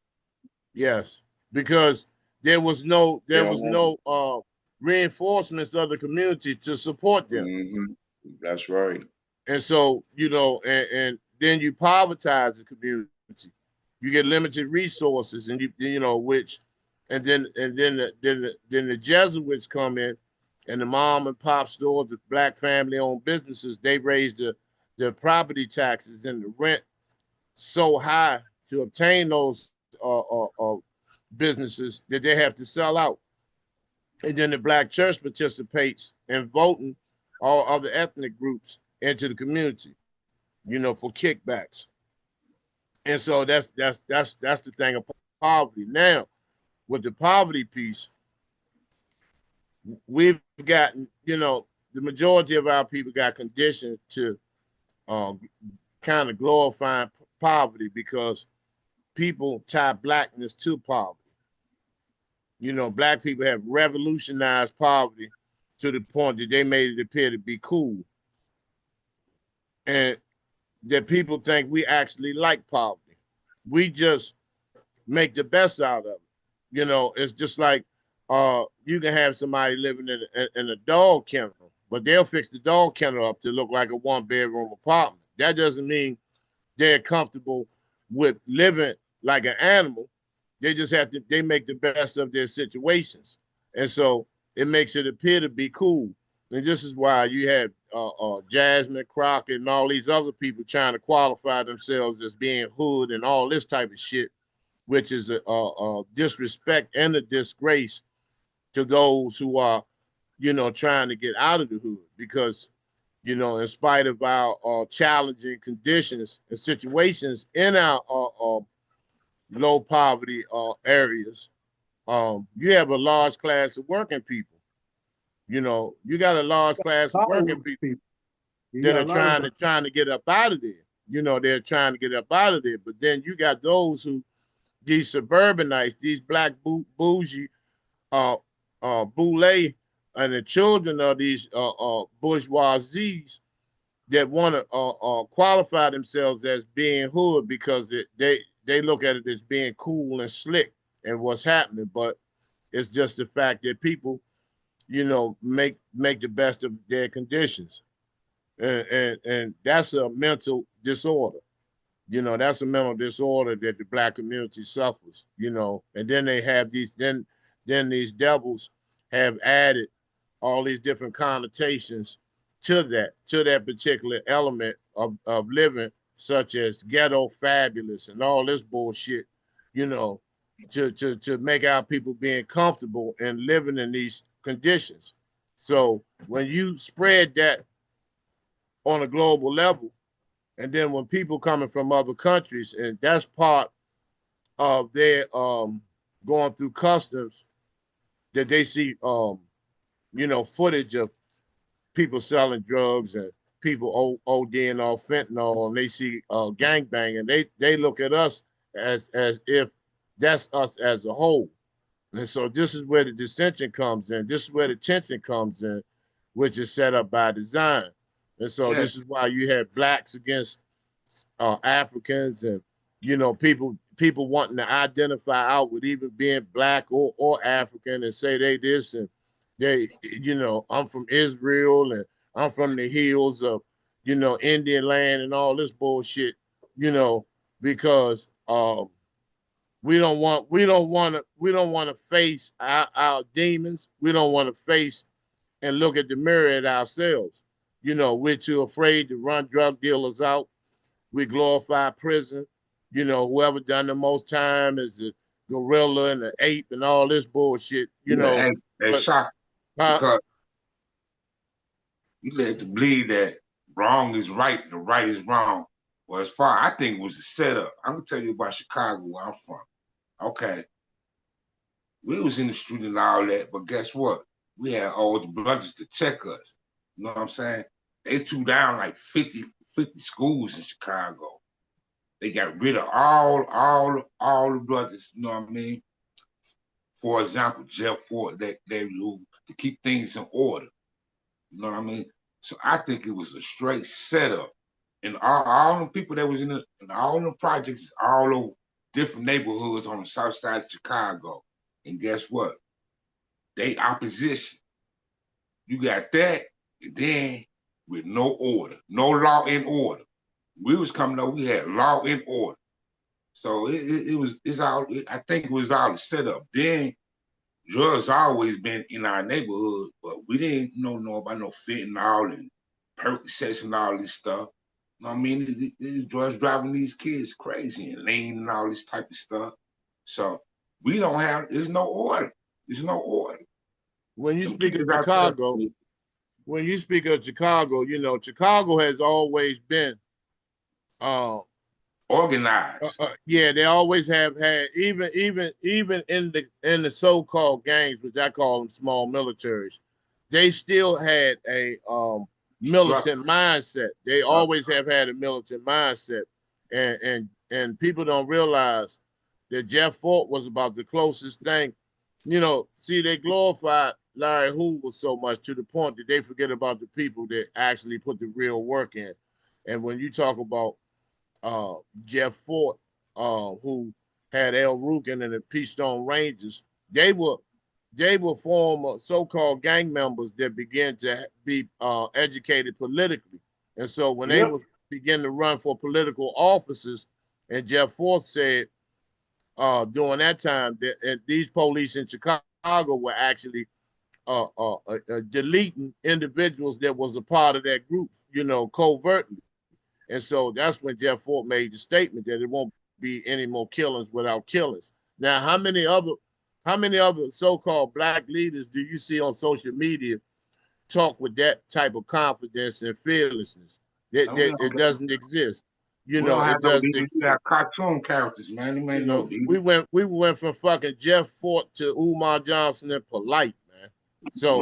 Yes, because there was no Yeah. reinforcements of the community to support them. Mm-hmm. That's right. And so, you know, and then you povertize the community. You get limited resources, and you know which, and then the Jesuits come in, and the mom and pop stores, the black family owned businesses, they raise the property taxes and the rent so high to obtain those businesses that they have to sell out. And then the black church participates in voting all other ethnic groups into the community, you know, for kickbacks. And so that's the thing of poverty. Now, with the poverty piece, we've gotten, you know, the majority of our people got conditioned to um, kind of glorifying poverty because people tie blackness to poverty. You know, black people have revolutionized poverty to the point that they made it appear to be cool. And that people think we actually like poverty. We just make the best out of it. You know, it's just like you can have somebody living in a dog kennel, but they'll fix the dog kennel up to look like a 1-bedroom apartment. That doesn't mean they're comfortable with living like an animal. They just have to, they make the best of their situations. And so it makes it appear to be cool. And this is why you had Jasmine Crockett and all these other people trying to qualify themselves as being hood and all this type of shit, which is a disrespect and a disgrace to those who are, you know, trying to get out of the hood. Because, you know, in spite of our challenging conditions and situations in our low poverty areas, you have a large class of working people You know, you got a large class of working people You that got are a lot of trying to get up out of there. You know, they're trying to get up out of there. But then you got those who, these suburbanites, these black bougie, boule, and the children of these bourgeoisies that want to qualify themselves as being hood because they look at it as being cool and slick and what's happening. But it's just the fact that people, you know, make the best of their conditions, and that's a mental disorder. You know, that's a mental disorder that the black community suffers. You know, and then they have these then these devils have added all these different connotations to that particular element of living, such as ghetto fabulous and all this bullshit. You know, to make our people being comfortable and living in these conditions. So when you spread that on a global level, and then when people coming from other countries, and that's part of their going through customs, that they see you know, footage of people selling drugs and people ODing off fentanyl, and they see gangbanging, they look at us as if that's us as a whole. And so this is where the dissension comes in. This is where the tension comes in, which is set up by design. And so this is why you have blacks against Africans, and you know, people wanting to identify out with even being black or African and say they this and they, you know, I'm from Israel and I'm from the hills of, you know, Indian land and all this bullshit, you know, because we don't want to face our demons. We don't want to face and look at the mirror at ourselves. You know, we're too afraid to run drug dealers out. We glorify prison. You know, whoever done the most time is the gorilla and the ape and all this bullshit. You know, and shock because you led to believe that wrong is right and right is wrong. Well, as far I think it was a setup. I'm gonna tell you about Chicago, where I'm from. Okay, we was in the street and all that, but guess what? We had all the brothers to check us. You know what I'm saying? They threw down like 50 schools in Chicago. They got rid of all the brothers. You know what I mean? For example, Jeff Ford, they ruled to keep things in order. You know what I mean? So I think it was a straight setup. And all the people that was in all the projects, all over different neighborhoods on the south side of Chicago. And guess what? They opposition. You got that, and then with no order, no law and order. We was coming up, we had law and order. So I think it was all set up. Then drugs always been in our neighborhood, but we didn't know about no fentanyl and Percocets and all this stuff. I mean, the drugs driving these kids crazy and lean and all this type of stuff. So there's no order. There's no order. When you speak of Chicago, you know, Chicago has always been organized. Yeah, they always have had, even in the so-called gangs, which I call them small militaries, they still had a militant mindset. They always have had a militant mindset, and people don't realize that Jeff Fort was about the closest thing. You know, see, they glorified Larry Hoover so much to the point that they forget about the people that actually put the real work in. And when you talk about Jeff Fort, who had El Rukin and the Peachstone Rangers, they were former so-called gang members that began to be educated politically. And so when they was begin to run for political offices, and Jeff Fort said during that time that these police in Chicago were actually deleting individuals that was a part of that group, you know, covertly. And so that's when Jeff Fort made the statement that it won't be any more killings without killings. Now, how many other so-called black leaders do you see on social media talk with that type of confidence and fearlessness? It doesn't exist. You know, it doesn't exist. We have cartoon characters, man. You know, we went from fucking Jeff Fort to Umar Johnson and Polite, man. So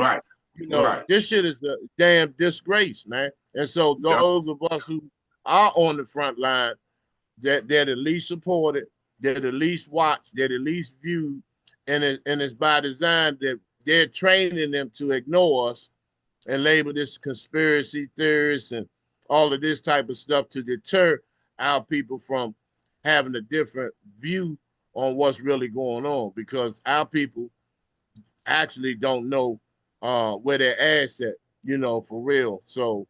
You know, Right. this shit is a damn disgrace, man. And so Yeah. those of us who are on the front line, that they're the least supported, they're the least watched, they're the least viewed, and it's by design that they're training them to ignore us and label this conspiracy theorists and all of this type of stuff to deter our people from having a different view on what's really going on, because our people actually don't know where their ass at, you know, for real. So,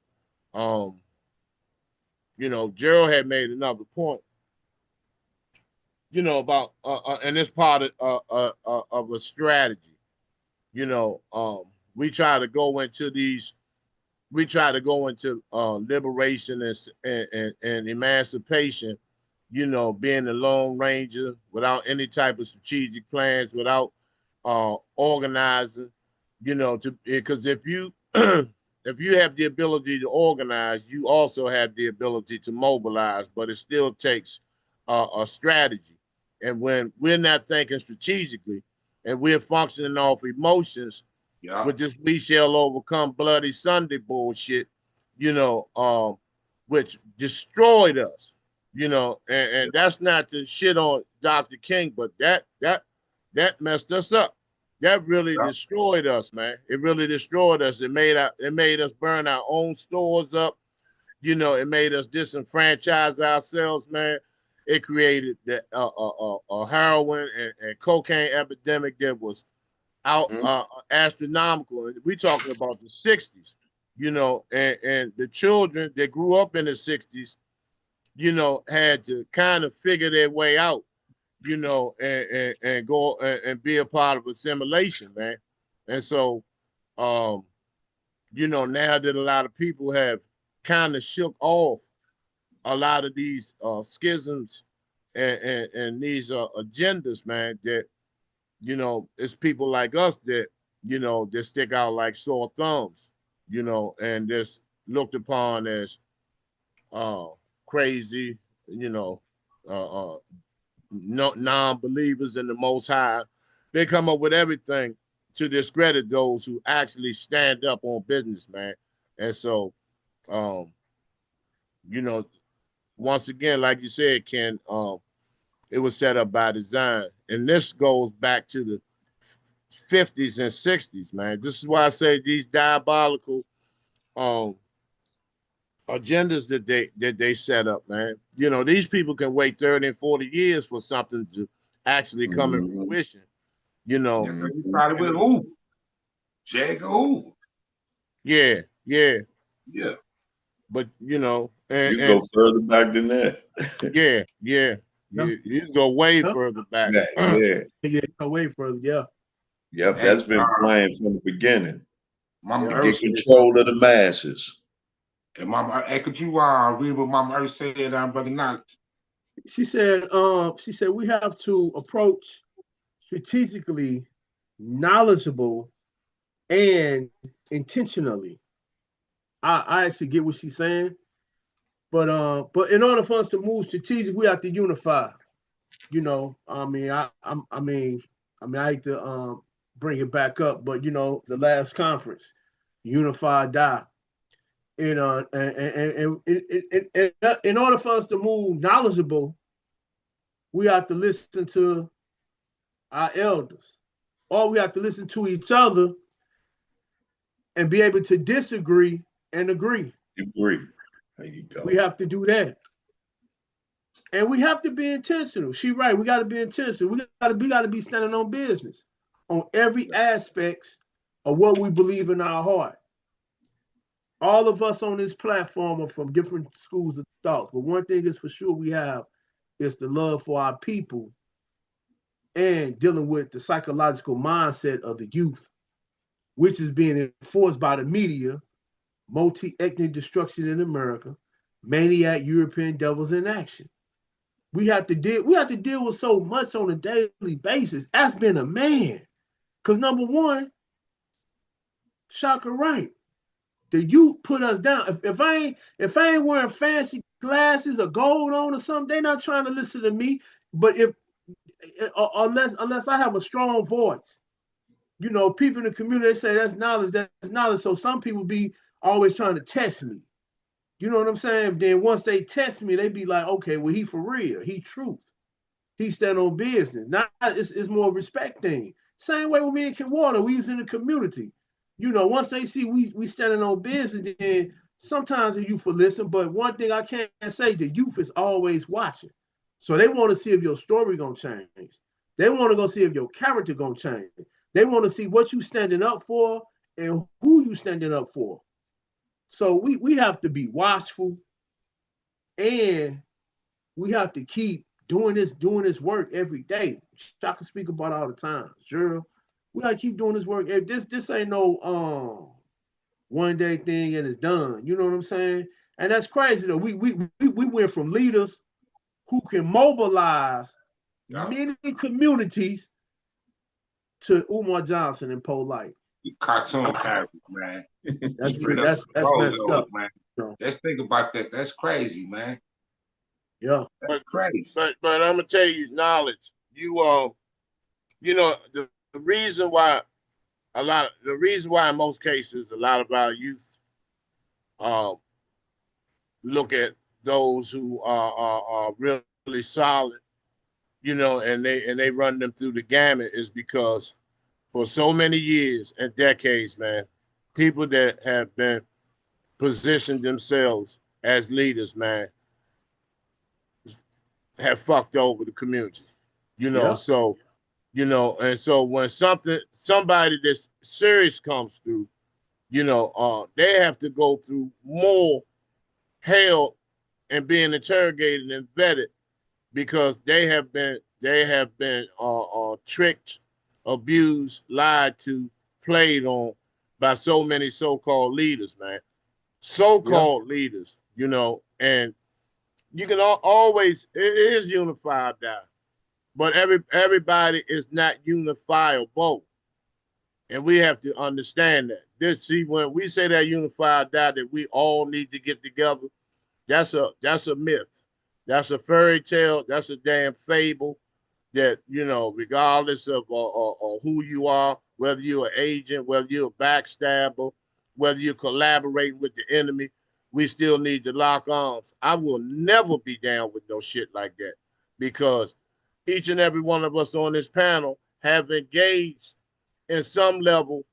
you know, Gerald had made another point, you know, about and it's part of a strategy. You know, we try to go into these. We try to go into liberation and emancipation. You know, being a lone ranger without any type of strategic plans, without organizing. You know, because if you if you have the ability to organize, you also have the ability to mobilize, but it still takes a strategy. And when we're not thinking strategically and we're functioning off emotions, Yeah. with this "we shall overcome" bloody Sunday bullshit, you know, which destroyed us, you know, and that's not to shit on Dr. King, but that messed us up. That really Yeah. destroyed us, man. It really destroyed us. It made us burn our own stores up. You know, it made us disenfranchise ourselves, man. It created the heroin and cocaine epidemic that was out astronomical. We talking about the 60s, you know, and the children that grew up in the 60s, you know, had to kind of figure their way out, you know, and go and be a part of assimilation, man. And so, you know, now that a lot of people have kind of shook off a lot of these schisms and these agendas, man, that, you know, it's people like us that, you know, that stick out like sore thumbs, you know, and just looked upon as crazy, you know, non-believers in the Most High. They come up with everything to discredit those who actually stand up on business, man. And so, you know, once again, like you said, Ken, it was set up by design. And this goes back to the 50s and 60s, man. This is why I say these diabolical agendas that they set up, man. You know, these people can wait 30 and 40 years for something to actually come in fruition. You know. You started with who? J. Edgar Hoover. Yeah. Yeah. But you know, You go further back than that. yeah. You can go way further back. Yeah. Way further. Yeah. Yep, Hey, that's been playing from the beginning. Mama To Earth get said, control of the masses. and Mama, hey, could you read what Mama Earth said, Brother Knowledge? She said we have to approach strategically, knowledgeable, and intentionally. I actually get what she's saying, but in order for us to move strategic, we have to unify. You know, I hate to bring it back up, but you know, the last conference, unify, die. You know, and in order for us to move knowledgeable, we have to listen to our elders, or we have to listen to each other and be able to disagree and agree. Agree. There you go. We have to do that. And we have to be intentional. She right. We got to be intentional. We got to be standing on business on every aspect of what we believe in our heart. All of us on this platform are from different schools of thoughts, but one thing is for sure we have is the love for our people and dealing with the psychological mindset of the youth, which is being enforced by the media, multi-ethnic destruction in America, maniac European devils in action. We have to deal with so much on a daily basis as being a man. Because number one, Shaka right. The youth put us down. If I ain't wearing fancy glasses or gold on or something, they're not trying to listen to me. But if unless I have a strong voice, You know, people in the community, they say that's knowledge, that's knowledge. So some people be always trying to test me. You know what I'm saying? Then once they test me, they be like, okay, well, he for real. He truth. He stand on business. Now it's more respect thing. Same way with me and Kenwater. We was in the community. You know, once they see we standing on business, then sometimes the youth will listen. But one thing I can't say, the youth is always watching. So they want to see if your story gonna change. They want to go see if your character gonna change. They want to see what you standing up for and who you standing up for. So we have to be watchful, and we have to keep doing this work every day. I can speak about all the time. Sure. We gotta keep doing this work. This ain't no one day thing and it's done. You know what I'm saying? And that's crazy though. We went from leaders who can mobilize many communities to Umar Johnson and Polite. Cartoon characters, man. That's messed up, man. Let's think about that. That's crazy, man. Yeah. That's crazy. But I'm gonna tell you, knowledge. You know, the reason why in most cases a lot of our youth look at those who are really solid, you know, and they run them through the gamut is because for so many years and decades, man, people that have been positioned themselves as leaders, man, have fucked over the community, you know. Yeah. So, you know, and so when somebody that's serious comes through, you know, they have to go through more hell and being interrogated and vetted because they have been tricked, abused, lied to, played on by so many so-called leaders, man. So-called leaders, you know, and you can always, it is unified now, but everybody is not unifiable. And we have to understand that. When we say that unified now, that we all need to get together, that's a myth. That's a fairy tale. That's a damn fable that, you know, regardless of who you are, whether you're an agent, whether you're a backstabber, whether you're collaborating with the enemy, we still need to lock arms. I will never be down with no shit like that because each and every one of us on this panel have engaged in some level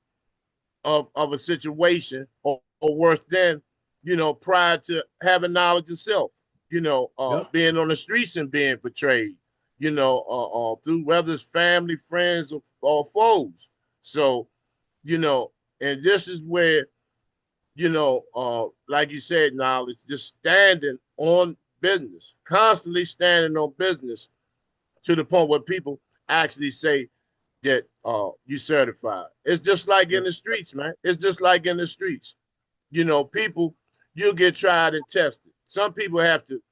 of a situation or worse than, you know, prior to having knowledge of self, you know, being on the streets and being portrayed, you know, through whether it's family, friends, or foes. So, you know, and this is where, you know, like you said, knowledge, just standing on business, constantly standing on business to the point where people actually say that you certified. It's just like in the streets, man. It's just like in the streets. You know, people, you'll get tried and tested. Some people have to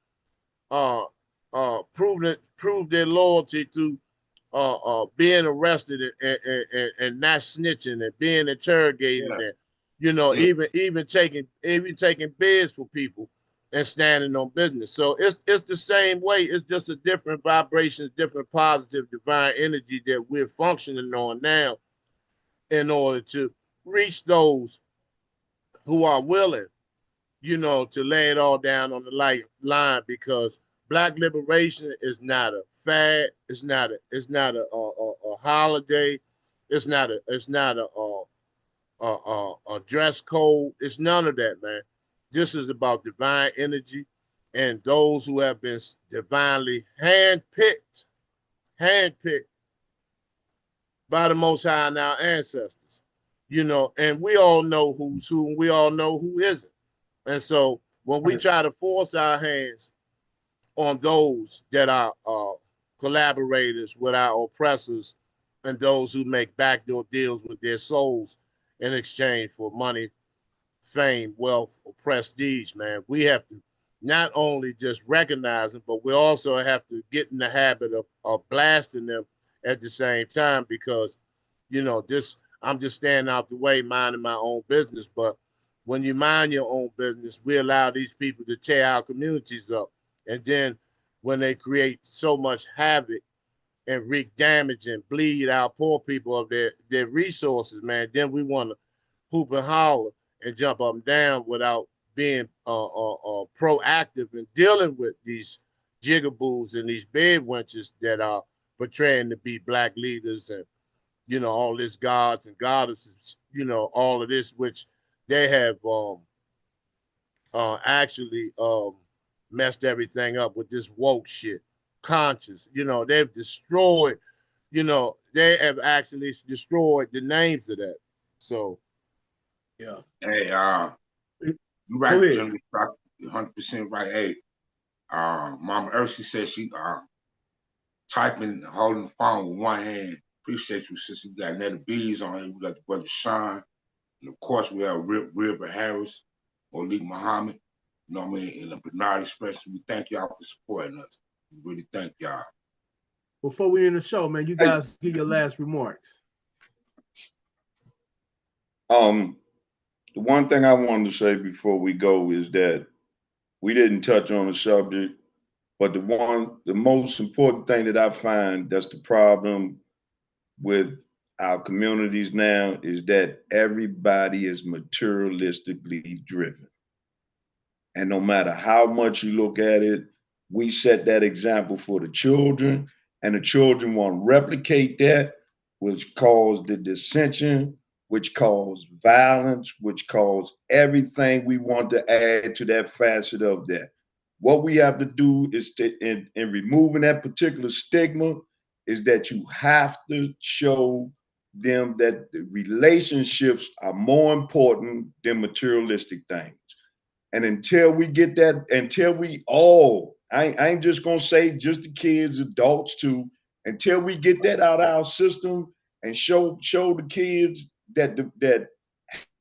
prove their loyalty through being arrested and not snitching and being interrogated and, you know, even taking bids for people and standing on business. So it's the same way. It's just a different vibration, different positive divine energy that we're functioning on now in order to reach those who are willing, you know, to lay it all down on the line because Black liberation is not a fad. It's not a holiday. It's not a dress code. It's none of that, man. This is about divine energy and those who have been divinely handpicked by the Most High and our ancestors, you know, and we all know who's who and we all know who isn't. And so when we try to force our hands on those that are collaborators with our oppressors and those who make backdoor deals with their souls in exchange for money, fame, wealth, or prestige, man, we have to not only just recognize them, but we also have to get in the habit of blasting them at the same time because, you know, I'm just standing out the way, minding my own business. But when you mind your own business, we allow these people to tear our communities up. And then when they create so much havoc and wreak damage and bleed our poor people of their resources, man, then we want to hoop and holler and jump up and down without being proactive in dealing with these jigaboos and these bed wenches that are portraying to be black leaders and, you know, all this gods and goddesses, you know, all of this, which they have actually messed everything up with this woke shit. Conscious, you know, they've destroyed, you know, they have actually destroyed the names of that. So, Yeah. Hey, you Go right, ahead. General. 100% right. Hey, Mama Ursi said she typing, holding the phone with one hand. Appreciate you, sister. We got Netta Bees on here. We got the brother Sean. And of course, we have River Harris, Malik Muhammad. You know what I mean? And the Bernard Express. We thank y'all for supporting us. We really thank y'all. Before we end the show, man, you guys give your last remarks. The one thing I wanted to say before we go is that we didn't touch on the subject, but the most important thing that I find that's the problem with our communities now is that everybody is materialistically driven. And no matter how much you look at it, we set that example for the children, and the children want to replicate that, which caused the dissension, which caused violence, which caused everything we want to add to that facet of that. What we have to do is in removing that particular stigma is that you have to show them that the relationships are more important than materialistic things. And until we get that, until we all, I ain't just gonna say just the kids, adults too, until we get that out of our system and show the kids that that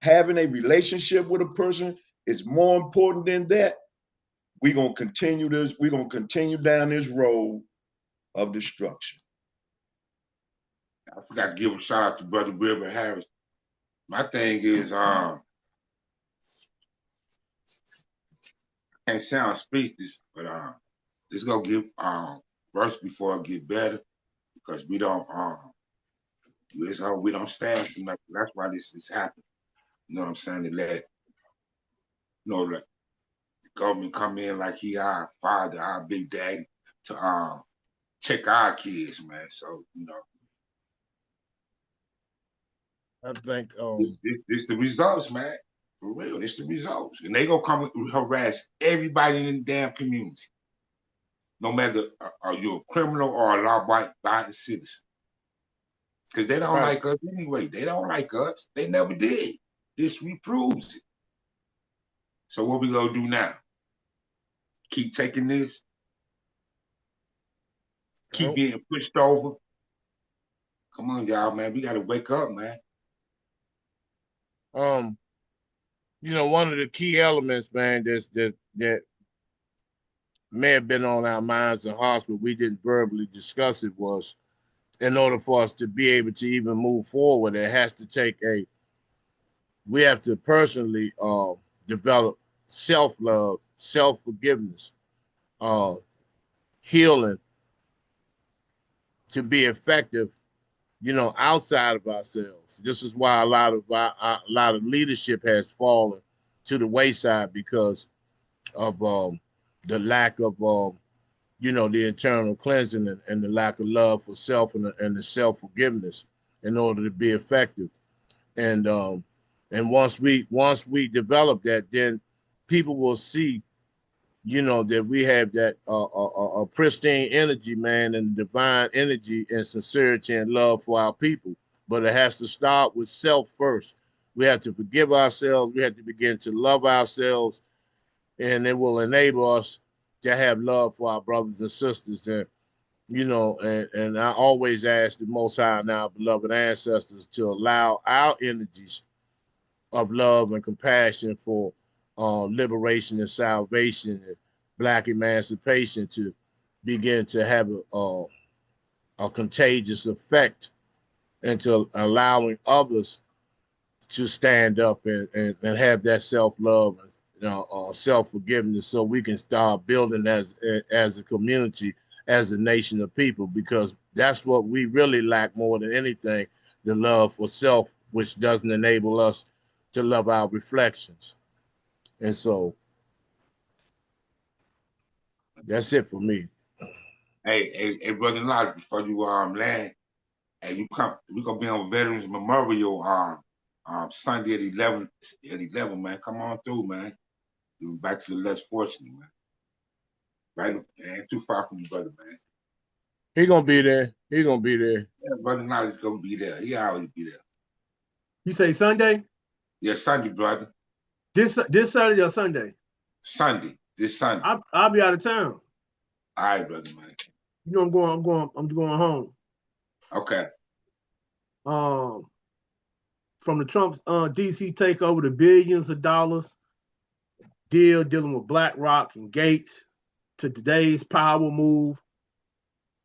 having a relationship with a person is more important than that, we're gonna continue this, we're gonna continue down this road of destruction. I forgot to give a shout out to Brother River Harris. My thing is, I can't sound speechless, but this gonna get worse before it get better because we don't we don't stand for nothing. That's why this is happening. You know what I'm saying? To let like the government come in like he our father, our big daddy, to check our kids, man. So I think this the results, man. For real, this the results, and they gonna come and harass everybody in the damn community. No matter are you a criminal or a law-abiding citizen. Because they don't like us anyway. They don't like us. They never did. History proves it. So what we gonna do now? Keep taking this? Keep being pushed over? Come on, y'all, man. We gotta wake up, man. You know, one of the key elements, man, that may have been on our minds and hearts, but we didn't verbally discuss it, was in order for us to be able to even move forward, it has to take we have to personally develop self-love, self-forgiveness, healing to be effective, you know, outside of ourselves. This is why a lot of leadership has fallen to the wayside because of the lack of you know, the internal cleansing and the lack of love for self and the self-forgiveness in order to be effective. And once we develop that, then people will see, you know, that we have that pristine energy, man, and divine energy and sincerity and love for our people. But it has to start with self first. We have to forgive ourselves. We have to begin to love ourselves, and it will enable us to have love for our brothers and sisters. And, you know, and I always ask the Most High and our beloved ancestors to allow our energies of love and compassion for liberation and salvation and Black emancipation to begin to have a contagious effect into allowing others to stand up and have that self-love and self-forgiveness, so we can start building as a community as a nation of people, because that's what we really lack more than anything, the love for self, which doesn't enable us to love our reflections. And so that's it for me. Hey, brother Lodge, before you land, hey, you come, we gonna be on Veterans Memorial Sunday at 11, man. Come on through, man. You back to the less fortunate, man. Right, ain't too far from you, brother, man. He gonna be there. He gonna be there. Yeah, brother Knowledge gonna be there. He always be there. You say Sunday? Yeah, Sunday, brother. This Saturday or Sunday? Sunday. This Sunday. I'll be out of town. All right, brother, man. You know, I'm going home. Okay. From the Trump's DC takeover to billions of dollars dealing with BlackRock and Gates to today's power move,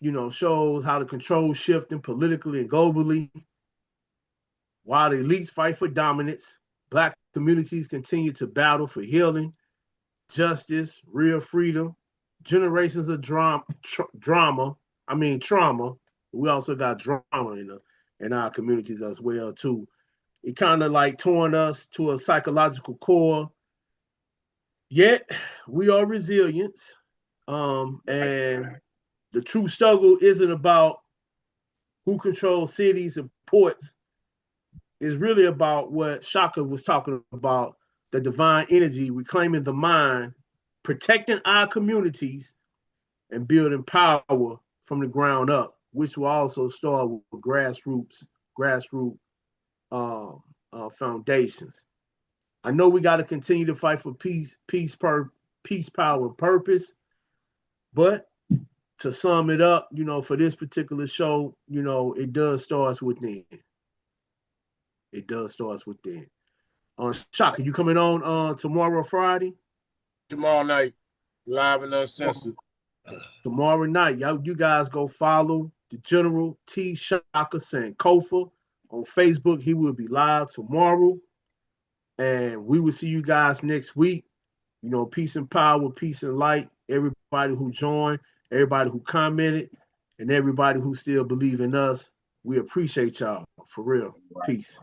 you know, shows how the control shifting politically and globally. While the elites fight for dominance, Black communities continue to battle for healing, justice, real freedom, generations of trauma. We also got drama in our communities as well too. It kind of like torn us to a psychological core. Yet we are resilient, and the true struggle isn't about who controls cities and ports. It's really about what Shaka was talking about: the divine energy, reclaiming the mind, protecting our communities, and building power from the ground up, which will also start with grassroots foundations. I know we got to continue to fight for peace, power, and purpose. But to sum it up, you know, for this particular show, you know, it does start within. It does start within. Shaka, you coming on tomorrow, Friday? Tomorrow night, live and uncensored. Tomorrow night, you guys go follow the General T. Shaka Sankofa on Facebook. He will be live tomorrow. And we will see you guys next week. You know, peace and power, peace and light. Everybody who joined, everybody who commented, and everybody who still believe in us. We appreciate y'all, for real. Peace.